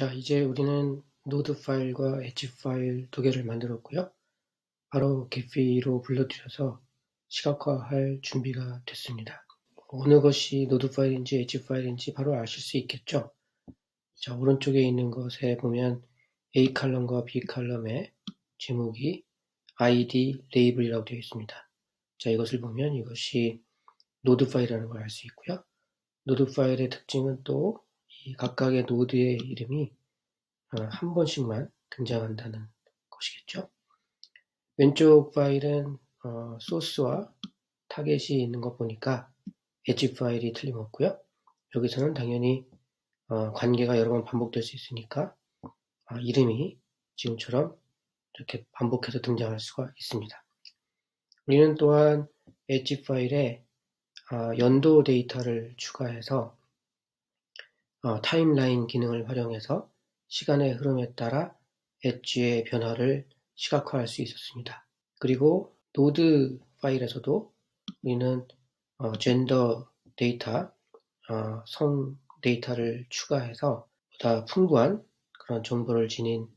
자, 이제 우리는 노드 파일과 엣지 파일 두 개를 만들었고요. 바로 개피로 불러들여서 시각화할 준비가 됐습니다. 어느 것이 노드 파일인지 엣지 파일인지 바로 아실 수 있겠죠? 자, 오른쪽에 있는 것에 보면 A 칼럼과 B 칼럼에 제목이 ID 레이블이라고 되어 있습니다. 자, 이것을 보면 이것이 노드 파일이라는 걸 알 수 있고요. 노드 파일의 특징은 또 이 각각의 노드의 이름이 한 번씩만 등장한다는 것이겠죠. 왼쪽 파일은 소스와 타겟이 있는 거 보니까 엣지 파일이 틀림없고요. 여기서는 당연히 관계가 여러 번 반복될 수 있으니까 이름이 지금처럼 이렇게 반복해서 등장할 수가 있습니다. 우리는 또한 엣지 파일에 연도 데이터를 추가해서 타임라인 기능을 활용해서 시간의 흐름에 따라 엣지의 변화를 시각화할 수 있었습니다. 그리고 노드 파일에서도 우리는 젠더 데이터, 성 데이터를 추가해서 보다 풍부한 그런 정보를 지닌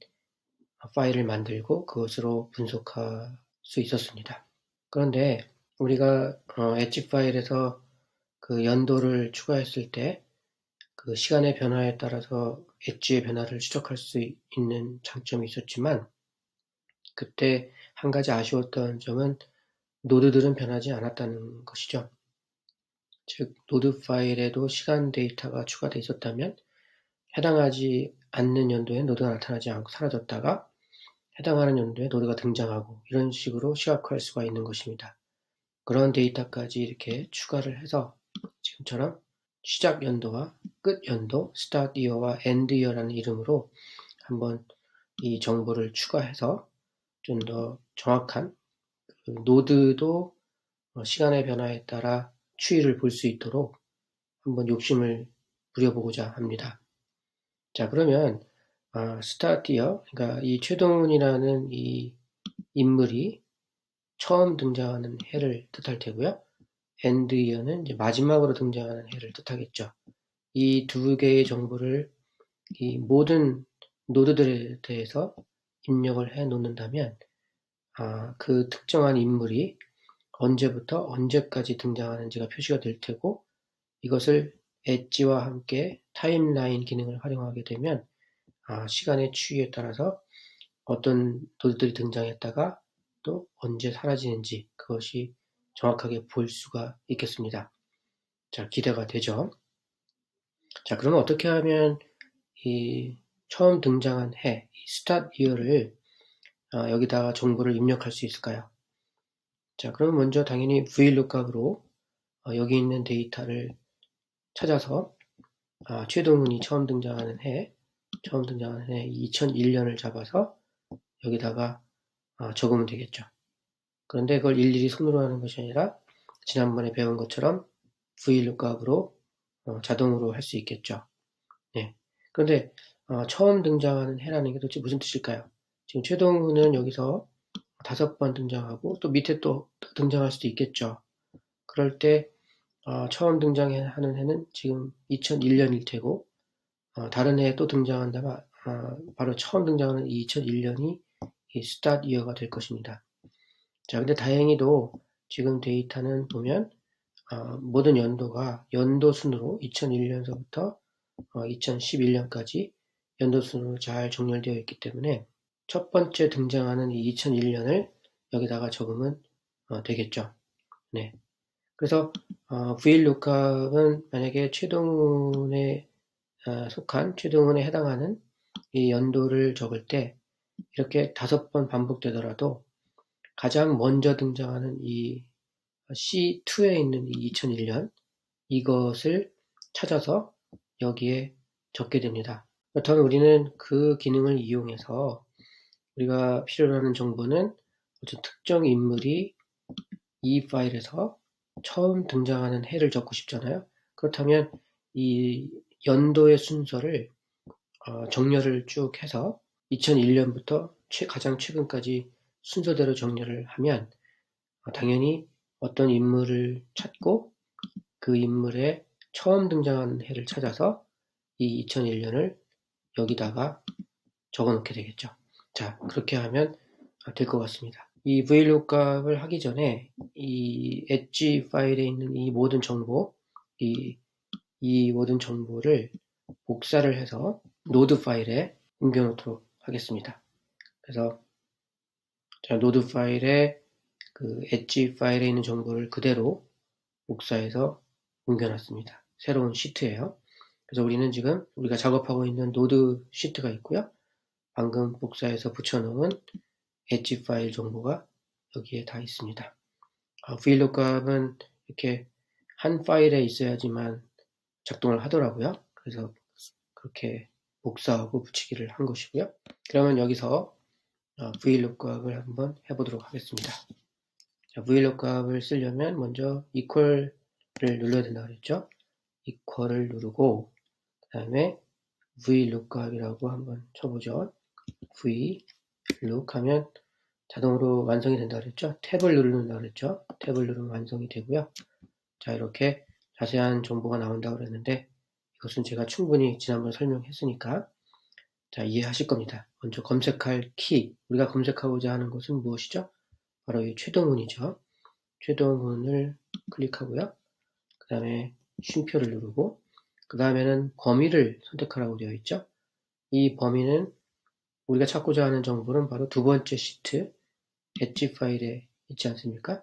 파일을 만들고 그것으로 분석할 수 있었습니다. 그런데 우리가 엣지 파일에서 그 연도를 추가했을 때 그 시간의 변화에 따라서 엣지의 변화를 추적할 수 있는 장점이 있었지만 그때 한 가지 아쉬웠던 점은 노드들은 변하지 않았다는 것이죠. 즉 노드 파일에도 시간 데이터가 추가되어 있었다면 해당하지 않는 연도에 노드가 나타나지 않고 사라졌다가 해당하는 연도에 노드가 등장하고 이런 식으로 시각화할 수가 있는 것입니다. 그런 데이터까지 이렇게 추가를 해서 지금처럼 시작 연도와 끝 연도, start year와 end year라는 이름으로 한번 이 정보를 추가해서 좀 더 정확한 노드도 시간의 변화에 따라 추이를 볼 수 있도록 한번 욕심을 부려보고자 합니다. 자, 그러면 start year, 그러니까 이 최동훈이라는 이 인물이 처음 등장하는 해를 뜻할 테고요. end year는 이제 마지막으로 등장하는 해를 뜻하겠죠. 이 두 개의 정보를 이 모든 노드들에 대해서 입력을 해 놓는다면 그 특정한 인물이 언제부터 언제까지 등장하는지가 표시가 될 테고 이것을 엣지와 함께 타임라인 기능을 활용하게 되면 시간의 추이에 따라서 어떤 노드들이 등장했다가 또 언제 사라지는지 그것이 정확하게 볼 수가 있겠습니다. 자, 기대가 되죠? 자, 그러면 어떻게 하면 이 처음 등장한 해, 스타트 이어를 여기다가 정보를 입력할 수 있을까요? 자, 그럼 먼저 당연히 VLOOKUP으로 여기 있는 데이터를 찾아서 최동훈이 처음 등장하는 해 2001년을 잡아서 여기다가 적으면 되겠죠. 그런데 그걸 일일이 손으로 하는 것이 아니라 지난번에 배운 것처럼 VLOOKUP으로 자동으로 할 수 있겠죠. 네. 그런데 처음 등장하는 해라는 게 도대체 무슨 뜻일까요? 지금 최동훈은 여기서 5번 등장하고 또 밑에 또 등장할 수도 있겠죠. 그럴 때 처음 등장하는 해는 지금 2001년일 테고 다른 해에 또 등장한다면 바로 처음 등장하는 이 2001년이 이 스타트 이어가 될 것입니다. 자, 근데 다행히도 지금 데이터는 보면 모든 연도가 연도 순으로 2001년서부터 2011년까지 연도 순으로 잘 정렬되어 있기 때문에 첫 번째 등장하는 이 2001년을 여기다가 적으면 되겠죠. 네. 그래서 VLOOKUP은 만약에 최동훈에 속한 최동훈에 해당하는 이 연도를 적을 때 이렇게 5번 반복되더라도 가장 먼저 등장하는 이 C2에 있는 이 2001년 이것을 찾아서 여기에 적게 됩니다. 그렇다면 우리는 그 기능을 이용해서 우리가 필요로 하는 정보는 어떤 특정 인물이 이 파일에서 처음 등장하는 해를 적고 싶잖아요. 그렇다면 이 연도의 순서를 정렬을 쭉 해서 2001년부터 가장 최근까지 순서대로 정렬을 하면 당연히 어떤 인물을 찾고 그 인물의 처음 등장하는 해를 찾아서 이 2001년을 여기다가 적어 놓게 되겠죠. 자, 그렇게 하면 될 것 같습니다. 이 VLOOKUP을 하기 전에 이 엣지 파일에 있는 이 모든 정보, 이 모든 정보를 복사를 해서 노드 파일에 옮겨 놓도록 하겠습니다. 그래서 자, 노드 파일에 그 엣지 파일에 있는 정보를 그대로 복사해서 옮겨 놨습니다. 새로운 시트예요. 그래서 우리는 지금 우리가 작업하고 있는 노드 시트가 있고요. 방금 복사해서 붙여놓은 엣지 파일 정보가 여기에 다 있습니다. VLOOKUP은 이렇게 한 파일에 있어야지만 작동을 하더라고요. 그래서 그렇게 복사하고 붙이기를 한 것이고요. 그러면 여기서 VLOOKUP을 한번 해보도록 하겠습니다. 자, VLOOKUP을 쓰려면 먼저 equal을 눌러야 된다고 그랬죠. equal을 누르고 그 다음에 VLOOKUP이라고 한번 쳐보죠. VLOOK 하면 자동으로 완성이 된다고 그랬죠. 탭을 누른다고 그랬죠. 탭을 누르면 완성이 되고요. 자, 이렇게 자세한 정보가 나온다고 그랬는데 이것은 제가 충분히 지난번에 설명했으니까 자, 이해하실 겁니다. 먼저 검색할 키, 우리가 검색하고자 하는 것은 무엇이죠? 바로 이 최동훈이죠. 최동훈을 클릭하고요. 그 다음에 쉼표를 누르고 그 다음에는 범위를 선택하라고 되어 있죠. 이 범위는 우리가 찾고자 하는 정보는 바로 두 번째 시트 엣지 파일에 있지 않습니까?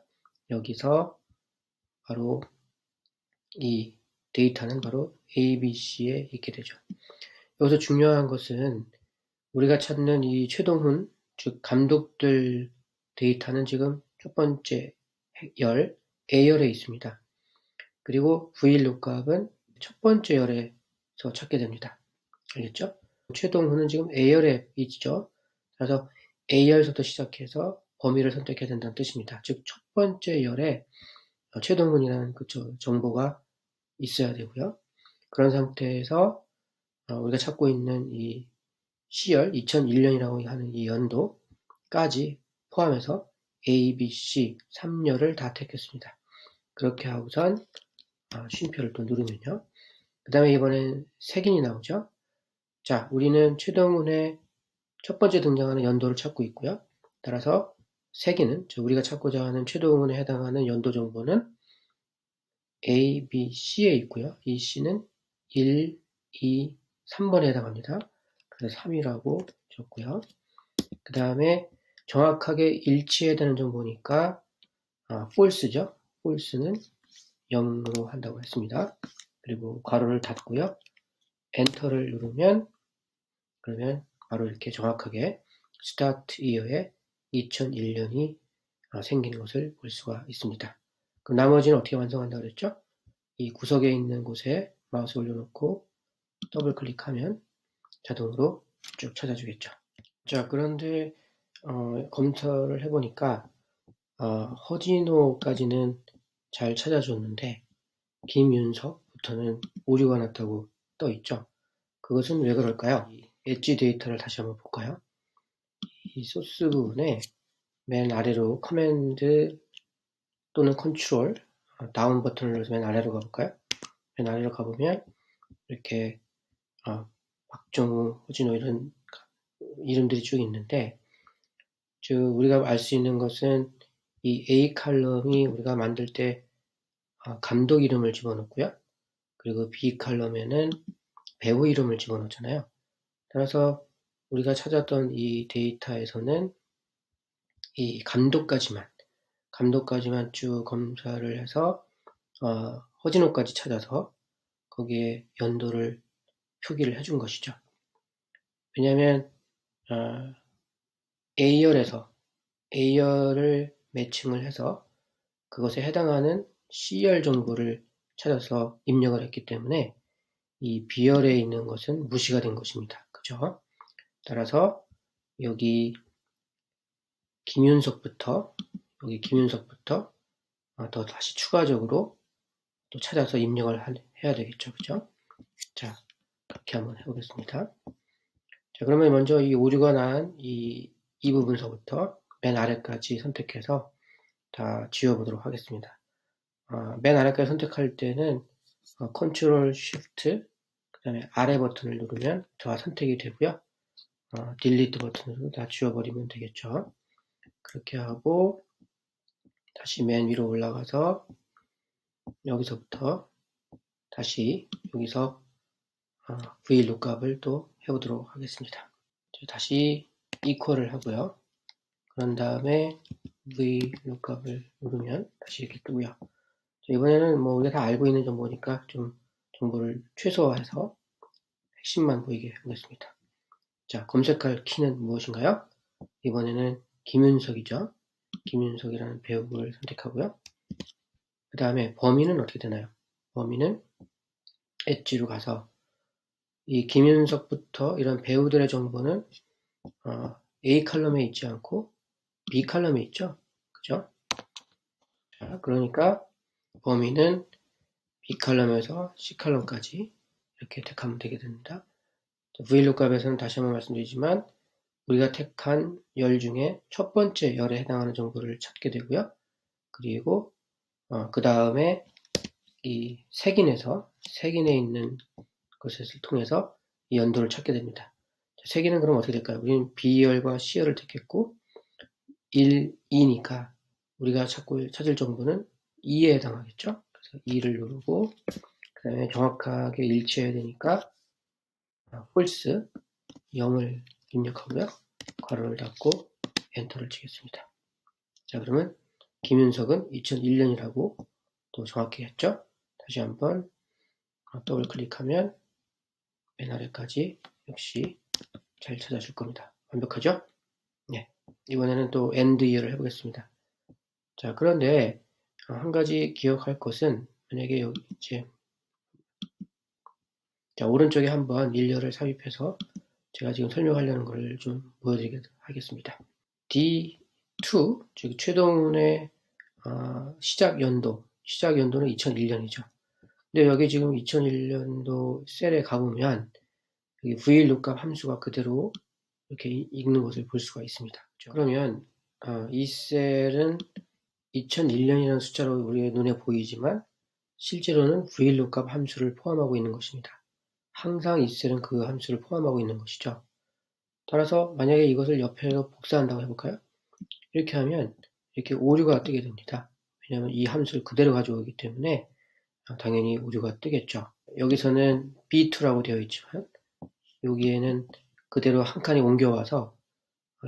여기서 바로 이 데이터는 바로 ABC에 있게 되죠. 여기서 중요한 것은 우리가 찾는 이 최동훈, 즉 감독들 데이터는 지금 첫 번째 열 A열에 있습니다. 그리고 VLOOKUP은 첫 번째 열에서 찾게 됩니다. 알겠죠? 최동훈은 지금 A열에 있죠. 그래서 A열부터 시작해서 범위를 선택해야 된다는 뜻입니다. 즉 첫 번째 열에 최동훈이라는 그 정보가 있어야 되고요. 그런 상태에서 우리가 찾고 있는 이 C열 2001년이라고 하는 이 연도까지 포함해서 A, B, C 3열을 다 택했습니다. 그렇게 하고선 쉼표를 또 누르면요. 그 다음에 이번엔 색인이 나오죠. 자, 우리는 최동훈의 첫 번째 등장하는 연도를 찾고 있고요. 따라서 색인은 우리가 찾고자 하는 최동훈에 해당하는 연도 정보는 A, B, C에 있고요. 이 C는 1, 2, 3번에 해당합니다. 그래서 3이라고 적고요. 그 다음에 정확하게 일치해야 되는 정보니까 false죠. false는 0으로 한다고 했습니다. 그리고 괄호를 닫고요. 엔터를 누르면 그러면 바로 이렇게 정확하게 스타트 이어에 2001년이 생긴 것을 볼 수가 있습니다. 그럼 나머지는 어떻게 완성한다고 그랬죠? 이 구석에 있는 곳에 마우스 올려놓고 더블 클릭하면 자동으로 쭉 찾아주겠죠. 자, 그런데 검사를 해보니까 허진호까지는 잘 찾아줬는데 김윤석부터는 오류가 났다고 떠 있죠. 그것은 왜 그럴까요? 이 엣지 데이터를 다시 한번 볼까요? 이 소스 부분에 맨 아래로 커맨드 또는 컨트롤 다운 버튼을 눌러서 맨 아래로 가볼까요? 맨 아래로 가보면 이렇게 박정우, 허진호 이런 이름들이 쭉 있는데 즉 우리가 알 수 있는 것은 이 A 칼럼이 우리가 만들 때 감독 이름을 집어넣고요. 그리고 B 칼럼에는 배우 이름을 집어넣잖아요. 따라서 우리가 찾았던 이 데이터에서는 이 감독까지만 쭉 검사를 해서 허진호까지 찾아서 거기에 연도를 표기를 해준 것이죠. 왜냐하면 A열을 매칭을 해서 그것에 해당하는 C열 정보를 찾아서 입력을 했기 때문에 이 B열에 있는 것은 무시가 된 것입니다. 그죠? 따라서 여기 김윤석부터 더 다시 추가적으로 또 찾아서 입력을 해야 되겠죠. 그죠? 자, 그렇게 한번 해보겠습니다. 자, 그러면 먼저 이 오류가 난 이 부분서부터 맨 아래까지 선택해서 다 지워보도록 하겠습니다. 맨 아래까지 선택할 때는 컨트롤 쉬프트 그 그 다음에 아래 버튼을 누르면 다 선택이 되고요. 딜리트 버튼으로 다 지워버리면 되겠죠. 그렇게 하고 다시 맨 위로 올라가서 여기서부터 다시 여기서 VLOOKUP을 또 해보도록 하겠습니다. 다시 equal을 하고요. 그런 다음에 VLOOKUP을 누르면 다시 이렇게 뜨고요. 이번에는 뭐 우리가 다 알고 있는 정보니까 좀 정보를 최소화해서 핵심만 보이게 하겠습니다. 자, 검색할 키는 무엇인가요? 이번에는 김윤석이죠. 김윤석이라는 배우를 선택하고요. 그 다음에 범위는 어떻게 되나요? 범위는 엣지로 가서 이 김윤석부터 이런 배우들의 정보는 A 칼럼에 있지 않고 B 칼럼에 있죠. 그죠? 자, 그러니까 범위는 B 칼럼에서 C 칼럼까지 이렇게 택하면 되게 됩니다. VLOOKUP에서는 다시 한번 말씀드리지만 우리가 택한 열 중에 첫 번째 열에 해당하는 정보를 찾게 되고요. 그리고 그 다음에 이 색인에 있는 것을 통해서 이 연도를 찾게 됩니다. 색인은 그럼 어떻게 될까요? 우리는 B열과 C열을 택했고 1, 2니까 우리가 찾을 정보는 2에 해당하겠죠. 그래서 2를 누르고 그 다음에 정확하게 일치해야 되니까 false 0을 입력하고요. 괄호를 닫고 엔터를 치겠습니다. 자, 그러면 김윤석은 2001년이라고 또 정확히 했죠. 다시 한번 더블 클릭하면 맨 아래까지 역시 잘 찾아줄 겁니다. 완벽하죠? 네. 이번에는 또 end year를 해보겠습니다. 자, 그런데 한 가지 기억할 것은 만약에 여기 이제 자, 오른쪽에 한번 일렬을 삽입해서 제가 지금 설명하려는 것을 좀 보여드리겠습니다. 하겠습니다. D2, 즉 최동훈의 시작 연도는 2001년이죠. 근데 여기 지금 2001년도 셀에 가보면 여기 VLOOKUP 함수가 그대로 이렇게 읽는 것을 볼 수가 있습니다. 그렇죠? 그러면 이 셀은 2001년이라는 숫자로 우리의 눈에 보이지만 실제로는 VLOOKUP 함수를 포함하고 있는 것입니다. 항상 이 셀은 그 함수를 포함하고 있는 것이죠. 따라서 만약에 이것을 옆에서 복사한다고 해볼까요? 이렇게 하면 이렇게 오류가 뜨게 됩니다. 왜냐하면 이 함수를 그대로 가져오기 때문에 당연히 오류가 뜨겠죠. 여기서는 B2라고 되어 있지만 여기에는 그대로 한 칸이 옮겨와서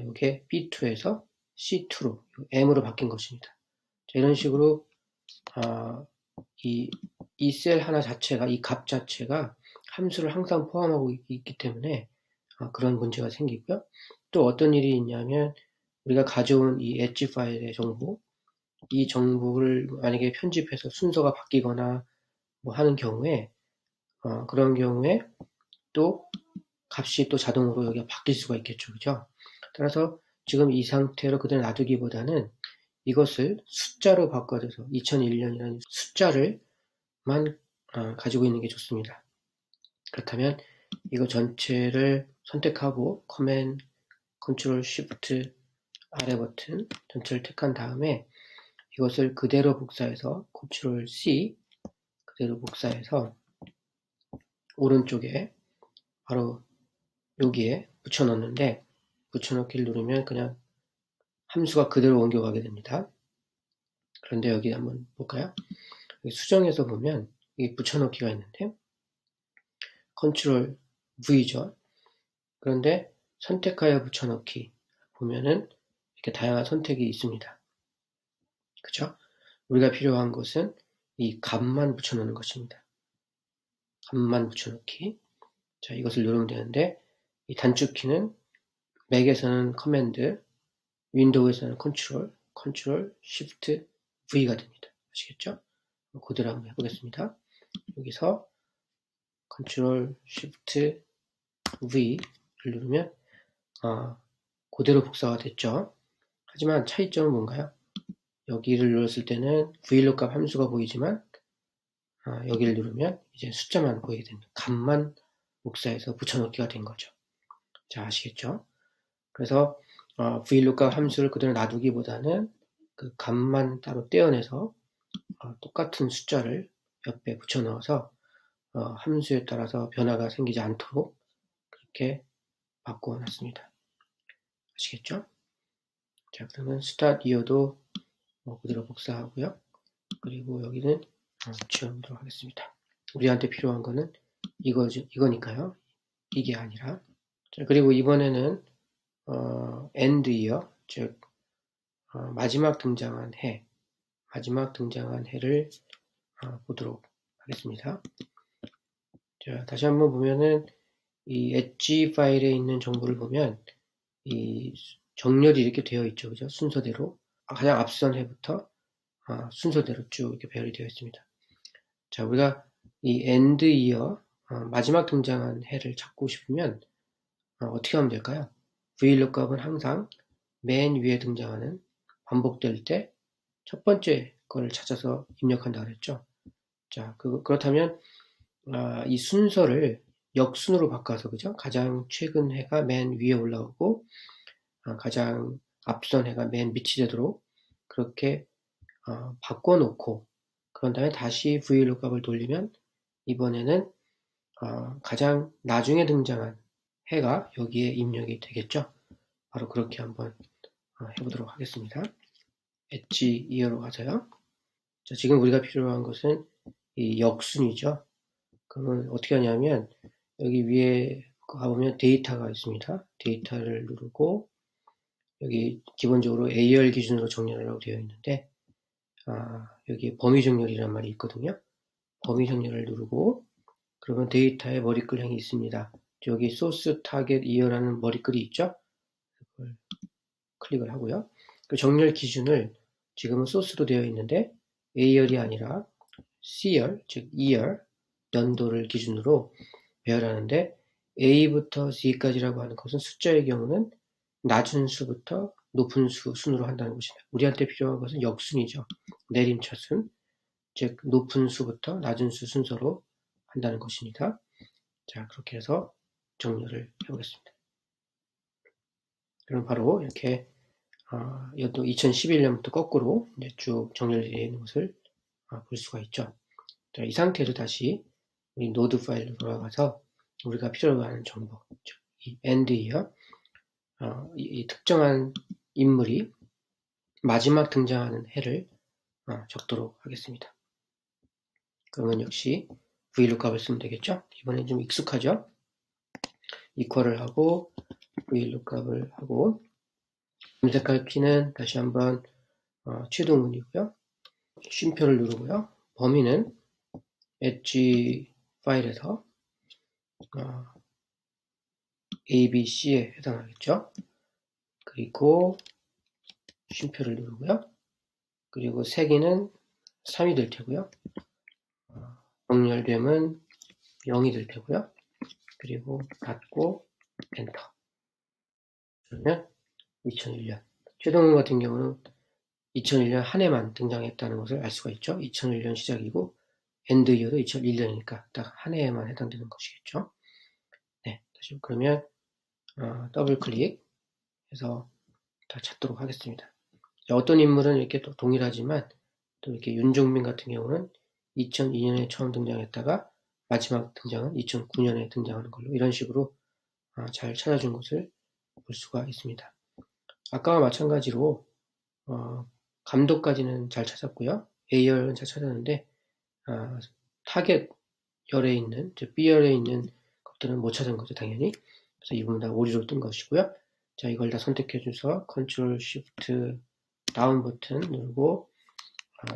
이게 B2에서 C2로 M으로 바뀐 것입니다. 자, 이런 식으로 이 셀 하나 자체가 이 값 자체가 함수를 항상 포함하고 있기 때문에 그런 문제가 생기고요. 또 어떤 일이 있냐면 우리가 가져온 이 엣지 파일의 정보, 이 정보를 만약에 편집해서 순서가 바뀌거나 뭐 하는 경우에 그런 경우에 또 값이 또 자동으로 여기가 바뀔 수가 있겠죠. 그죠? 따라서 지금 이 상태로 그대로 놔두기보다는 이것을 숫자로 바꿔줘서 2001년이라는 숫자를만 가지고 있는 게 좋습니다. 그렇다면 이거 전체를 선택하고 커맨드 컨트롤 쉬프트 아래 버튼 전체를 택한 다음에 이것을 그대로 복사해서 컨트롤 C 그대로 복사해서 오른쪽에 바로 여기에 붙여넣는데 붙여넣기를 누르면 그냥 함수가 그대로 옮겨가게 됩니다. 그런데 여기 한번 볼까요? 여기 수정에서 보면 이 붙여넣기가 있는데 컨트롤 V죠. 그런데 선택하여 붙여넣기 보면은 이렇게 다양한 선택이 있습니다. 그쵸? 우리가 필요한 것은 이 값만 붙여넣는 것입니다. 값만 붙여넣기. 자, 이것을 누르면 되는데 이 단축키는 맥에서는 커맨드, 윈도우에서는 컨트롤, 쉬프트, V가 됩니다. 아시겠죠? 그대로 한번 해보겠습니다. 여기서 컨트롤, 쉬프트, V를 누르면 그대로 복사가 됐죠. 하지만 차이점은 뭔가요? 여기를 눌렀을 때는 VLOOKUP 함수가 보이지만 여기를 누르면 이제 숫자만 보이게 됩니다. 값만 복사해서 붙여넣기가 된 거죠. 자, 아시겠죠? 그래서 VLOOKUP 함수를 그대로 놔두기보다는 그 값만 따로 떼어내서 똑같은 숫자를 옆에 붙여넣어서 함수에 따라서 변화가 생기지 않도록 그렇게 바꿔놨습니다. 아시겠죠? 자, 그러면 start year도 그대로 복사하고요. 그리고 여기는 지워보도록 하겠습니다. 우리한테 필요한 거는 이거니까요. 이게 아니라. 자, 그리고 이번에는 end year, 즉 마지막 등장한 해를 보도록 하겠습니다. 자, 다시 한번 보면은 이 엣지 파일에 있는 정보를 보면 이 정렬이 이렇게 되어 있죠. 그죠? 순서대로. 가장 앞선 해부터 순서대로 쭉 이렇게 배열이 되어 있습니다. 자, 우리가 이 end year, 마지막 등장한 해를 찾고 싶으면 어떻게 하면 될까요? VLOOKUP은 항상 맨 위에 등장하는 반복될 때 첫 번째 거를 찾아서 입력한다 그랬죠. 자, 그렇다면 이 순서를 역순으로 바꿔서, 그죠? 가장 최근 해가 맨 위에 올라오고 가장 앞선 해가 맨 밑이 되도록 그렇게 바꿔놓고 그런 다음에 다시 VLOOKUP을 돌리면 이번에는 가장 나중에 등장한 해가 여기에 입력이 되겠죠. 바로 그렇게 한번 해보도록 하겠습니다. 엣지 이어로 가서요. 자, 지금 우리가 필요한 것은 이 역순이죠. 그러면 어떻게 하냐면 여기 위에 가보면 데이터가 있습니다. 데이터를 누르고 여기 기본적으로 AR 기준으로 정렬하라고 되어 있는데 여기 범위 정렬이란 말이 있거든요. 범위 정렬을 누르고 그러면 데이터에 머리글형이 있습니다. 여기 소스 타겟 이어라는 머리글이 있죠. 그걸 클릭을 하고요. 그 정렬 기준을 지금은 소스로 되어 있는데 A열이 아니라 C열, 즉 E열, 연도를 기준으로 배열하는데 A부터 Z까지라고 하는 것은 숫자의 경우는 낮은 수부터 높은 순으로 한다는 것입니다. 우리한테 필요한 것은 역순이죠. 내림차순, 즉 높은 수부터 낮은 수 순서로 한다는 것입니다. 자, 그렇게 해서 정렬을 해보겠습니다. 그럼 바로 이렇게 연도 2011년부터 거꾸로 이제 쭉 정렬되어 있는 것을 볼 수가 있죠. 자, 이 상태로 다시 우리 노드 파일로 돌아가서 우리가 필요로 하는 정보, 즉 이 end year, 이 특정한 인물이 마지막 등장하는 해를 적도록 하겠습니다. 그러면 역시 VLOOKUP을 쓰면 되겠죠? 이번엔 좀 익숙하죠? equal을 하고 VLOOKUP을 하고 검색할 키는 다시 한번 취도문이고요. 쉼표를 누르고요. 범위는 엣지 파일에서 ABC에 해당하겠죠. 그리고 쉼표를 누르고요. 그리고 세기는 3이 될 테고요. 정렬됨은 0이 될 테고요. 그리고 닫고 엔터. 그러면 2001년. 최동훈 같은 경우는 2001년 한 해만 등장했다는 것을 알 수가 있죠. 2001년 시작이고 엔드 이어도 2001년이니까 딱 한 해에만 해당되는 것이겠죠. 네, 다시 그러면 더블 클릭해서 다 찾도록 하겠습니다. 자, 어떤 인물은 이렇게 또 동일하지만 또 이렇게 윤종민 같은 경우는 2002년에 처음 등장했다가 마지막 등장은 2009년에 등장하는 걸로 이런 식으로 잘 찾아준 것을 볼 수가 있습니다. 아까와 마찬가지로 감독까지는 잘 찾았고요. A열은 잘 찾았는데 타겟 열에 있는, 즉 B열에 있는 것들은 못 찾은 거죠, 당연히. 그래서 이 부분 다 오류로 뜬 것이고요. 자, 이걸 다 선택해 줘서 Ctrl Shift 다운 버튼 누르고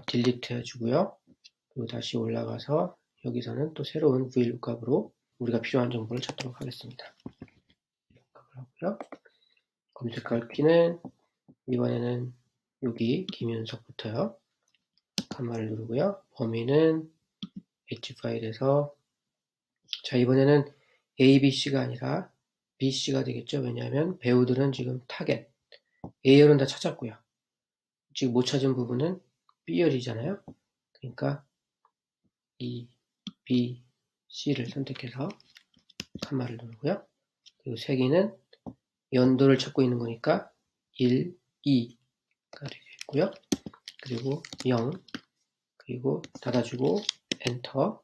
딜리트 해주고요. 그리고 다시 올라가서 여기서는 또 새로운 VLOOKUP으로 우리가 필요한 정보를 찾도록 하겠습니다. VLOOKUP을 하고요. 검색할 키는 이번에는 여기 김윤석부터요. 가마를 누르고요. 범위는 엣지 파일에서 자, 이번에는 ABC가 아니라 BC가 되겠죠. 왜냐하면 배우들은 지금 타겟 A열은 다 찾았고요. 지금 못 찾은 부분은 B열이잖아요. 그러니까 이 B, C를 선택해서 칸마를 누르고요. 그리고 세기는 연도를 찾고 있는 거니까 1, 2가 되겠고요. 그리고 0, 그리고 닫아주고 엔터.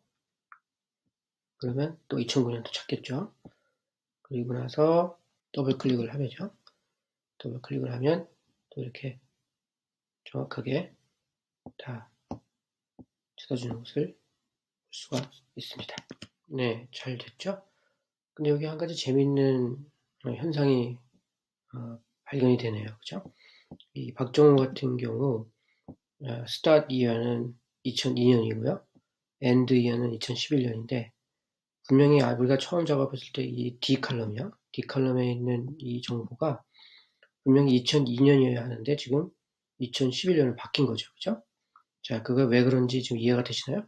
그러면 또 2009년도 찾겠죠. 그리고 나서 더블 클릭을 하면요. 더블 클릭을 하면 또 이렇게 정확하게 다 찾아주는 것을 볼 수가 있습니다. 네, 잘 됐죠? 근데 여기 한 가지 재밌는 현상이 발견이 되네요. 그죠? 이 박정우 같은 경우 start year는 2002년이고요. end year는 2011년인데 분명히 우리가 처음 작업했을 때 이 D 칼럼이요. D 칼럼에 있는 이 정보가 분명히 2002년이어야 하는데 지금 2011년으로 바뀐 거죠. 그죠? 자, 그거 왜 그런지 지금 이해가 되시나요?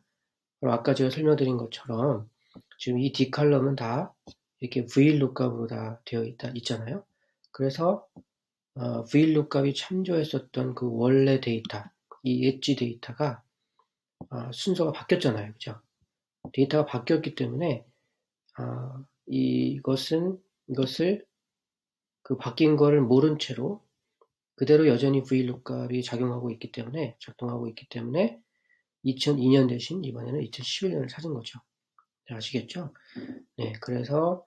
그럼 아까 제가 설명드린 것처럼 지금 이 D 칼럼은 다 이렇게 VLOOKUP으로 다 되어 있잖아요. 그래서 VLOOKUP이 참조했었던 그 원래 데이터, 이 엣지 데이터가 순서가 바뀌었잖아요. 그죠? 데이터가 바뀌었기 때문에 이것을 그 바뀐 거를 모른 채로 그대로 여전히 VLOOKUP이 작동하고 있기 때문에 2002년 대신 이번에는 2011년을 찾은 거죠. 아시겠죠? 네, 그래서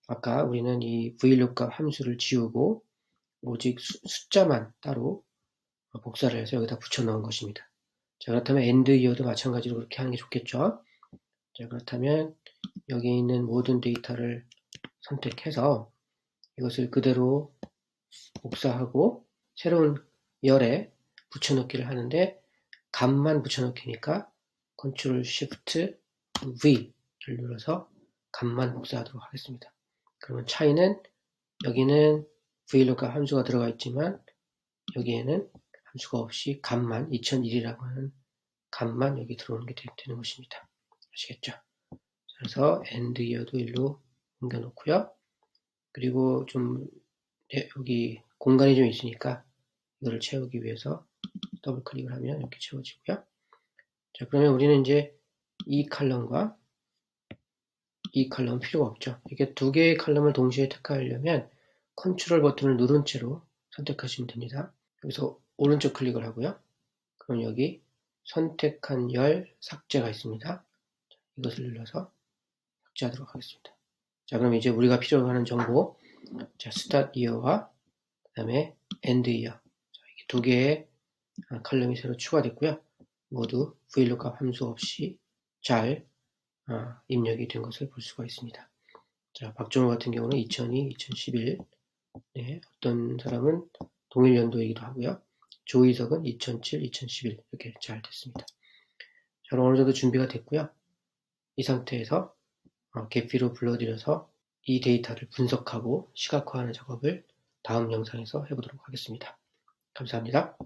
아까 우리는 이 VLOOKUP 함수를 지우고 오직 숫자만 따로 복사를 해서 여기다 붙여 넣은 것입니다. 자, 그렇다면 end year도 마찬가지로 그렇게 하는 게 좋겠죠? 자, 그렇다면 여기 있는 모든 데이터를 선택해서 이것을 그대로 복사하고 새로운 열에 붙여넣기를 하는데 값만 붙여넣기니까 Ctrl Shift V를 눌러서 값만 복사하도록 하겠습니다. 그러면 차이는 여기는 VLOOKUP 함수가 들어가 있지만 여기에는 함수가 없이 값만 2001이라고 하는 값만 여기 들어오는 게 되는 것입니다. 아시겠죠? 그래서 end year도 일로 옮겨 놓고요. 그리고 좀 여기 공간이 좀 있으니까 이거를 채우기 위해서 더블 클릭을 하면 이렇게 채워지고요. 자, 그러면 우리는 이제 이 칼럼과 이 칼럼은 필요가 없죠. 이렇게 두 개의 칼럼을 동시에 택하려면 컨트롤 버튼을 누른 채로 선택하시면 됩니다. 여기서 오른쪽 클릭을 하고요. 그럼 여기 선택한 열 삭제가 있습니다. 이것을 눌러서 삭제하도록 하겠습니다. 자, 그럼 이제 우리가 필요로 하는 정보, 자, start year와 그 다음에 end year. 자, 이게 두 개의 칼럼이 새로 추가됐고요. 모두 VLOOKUP 함수 없이 잘 입력이 된 것을 볼 수가 있습니다. 자, 박정호 같은 경우는 2002, 2011. 네, 어떤 사람은 동일 연도이기도 하고요. 조이석은 2007, 2011 이렇게 잘 됐습니다. 자, 어느 정도 준비가 됐고요. 이 상태에서 개피로 불러들여서 이 데이터를 분석하고 시각화하는 작업을 다음 영상에서 해보도록 하겠습니다. 감사합니다.